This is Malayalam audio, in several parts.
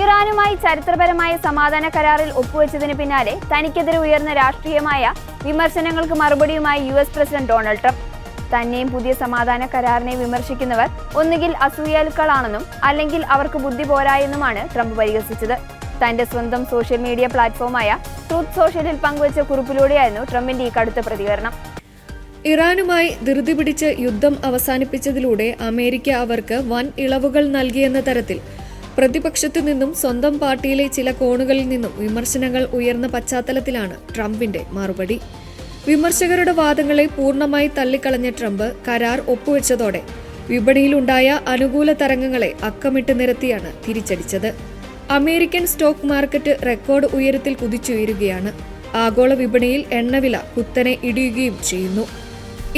ഇറാനുമായി ചരിത്രപരമായ സമാധാന കരാറിൽ ഒപ്പുവെച്ചതിന് പിന്നാലെ തനിക്കെതിരെ ഉയർന്ന രാഷ്ട്രീയമായ വിമർശനങ്ങൾക്ക് മറുപടിയുമായി US പ്രസിഡന്റ് ഡൊണാൾഡ് ട്രംപ്. തന്നെയും പുതിയ സമാധാന കരാറിനെ വിമർശിക്കുന്നവർ ഒന്നുകിൽ അസൂയാലുക്കളാണെന്നും അല്ലെങ്കിൽ അവർക്ക് ബുദ്ധി പോരായെന്നുമാണ് ട്രംപ് പരിഹസിച്ചത്. തന്റെ സ്വന്തം സോഷ്യൽ മീഡിയ പ്ലാറ്റ്ഫോമായ ട്രൂത്ത് സോഷ്യലിൽ പങ്കുവച്ച കുറിപ്പിലൂടെയായിരുന്നു ട്രംപിന്റെ ഈ കടുത്ത പ്രതികരണം. ഇറാനുമായി ധൃതി പിടിച്ച് യുദ്ധം അവസാനിപ്പിച്ചതിലൂടെ അമേരിക്ക അവർക്ക് വൻ ഇളവുകൾ നൽകിയെന്ന തരത്തിൽ പ്രതിപക്ഷത്തു നിന്നും സ്വന്തം പാർട്ടിയിലെ ചില കോണുകളിൽ നിന്നും വിമർശനങ്ങൾ ഉയർന്ന പശ്ചാത്തലത്തിലാണ് ട്രംപിന്റെ മറുപടി. വിമർശകരുടെ വാദങ്ങളെ പൂർണ്ണമായി തള്ളിക്കളഞ്ഞ ട്രംപ് കരാർ ഒപ്പുവെച്ചതോടെ വിപണിയിലുണ്ടായ അനുകൂല തരംഗങ്ങളെ അക്കമിട്ട് നിരത്തിയാണ് തിരിച്ചടിച്ചത്. അമേരിക്കൻ സ്റ്റോക്ക് മാർക്കറ്റ് റെക്കോർഡ് ഉയരത്തിൽ കുതിച്ചുയരുകയാണ്. ആഗോള വിപണിയിൽ എണ്ണവില കുത്തനെ ഇടിയുകയും ചെയ്യുന്നു.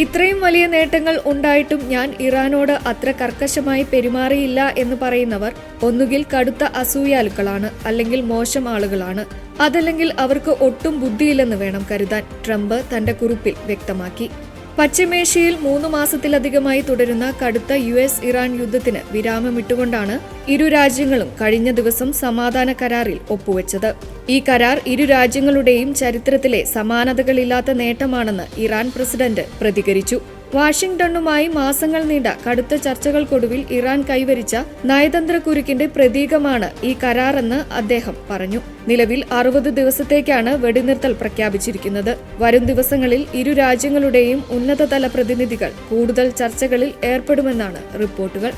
ഇത്രയും വലിയ നേട്ടങ്ങൾ ഉണ്ടായിട്ടും ഞാൻ ഇറാനോട് അത്ര കർക്കശമായി പെരുമാറിയില്ല എന്ന് പറയുന്നവർ ഒന്നുകിൽ കടുത്ത അസൂയാലുക്കളാണ്, അല്ലെങ്കിൽ മോശം ആളുകളാണ്, അതല്ലെങ്കിൽ അവർക്ക് ഒട്ടും ബുദ്ധിയില്ലെന്ന് വേണം കരുതാൻ, ട്രംപ് തന്റെ കുറിപ്പിൽ വ്യക്തമാക്കി. പശ്ചിമേഷ്യയിൽ 3 മാസത്തിലധികമായി തുടരുന്ന കടുത്ത US-ഇറാൻ യുദ്ധത്തിന് വിരാമമിട്ടുകൊണ്ടാണ് ഇരു രാജ്യങ്ങളും കഴിഞ്ഞ ദിവസം സമാധാന കരാറിൽ ഒപ്പുവെച്ചത്. ഈ കരാർ ഇരു രാജ്യങ്ങളുടെയും ചരിത്രത്തിലെ സമാനതകളില്ലാത്ത നേട്ടമാണെന്ന് ഇറാൻ പ്രസിഡന്റ് പ്രതികരിച്ചു. വാഷിംഗ്ടണുമായി മാസങ്ങൾ നീണ്ട കടുത്ത ചർച്ചകൾക്കൊടുവിൽ ഇറാൻ കൈവരിച്ച നയതന്ത്ര കുരുക്കിന്റെ പ്രതീകമാണ് ഈ കരാറെന്ന് അദ്ദേഹം പറഞ്ഞു. നിലവിൽ 60 ദിവസത്തേക്കാണ് വെടിനിർത്തൽ പ്രഖ്യാപിച്ചിരിക്കുന്നത്. വരും ദിവസങ്ങളിൽ ഇരു രാജ്യങ്ങളുടെയും ഉന്നതതല പ്രതിനിധികൾ കൂടുതൽ ചർച്ചകളിൽ ഏർപ്പെടുമെന്നാണ് റിപ്പോർട്ടുകൾ.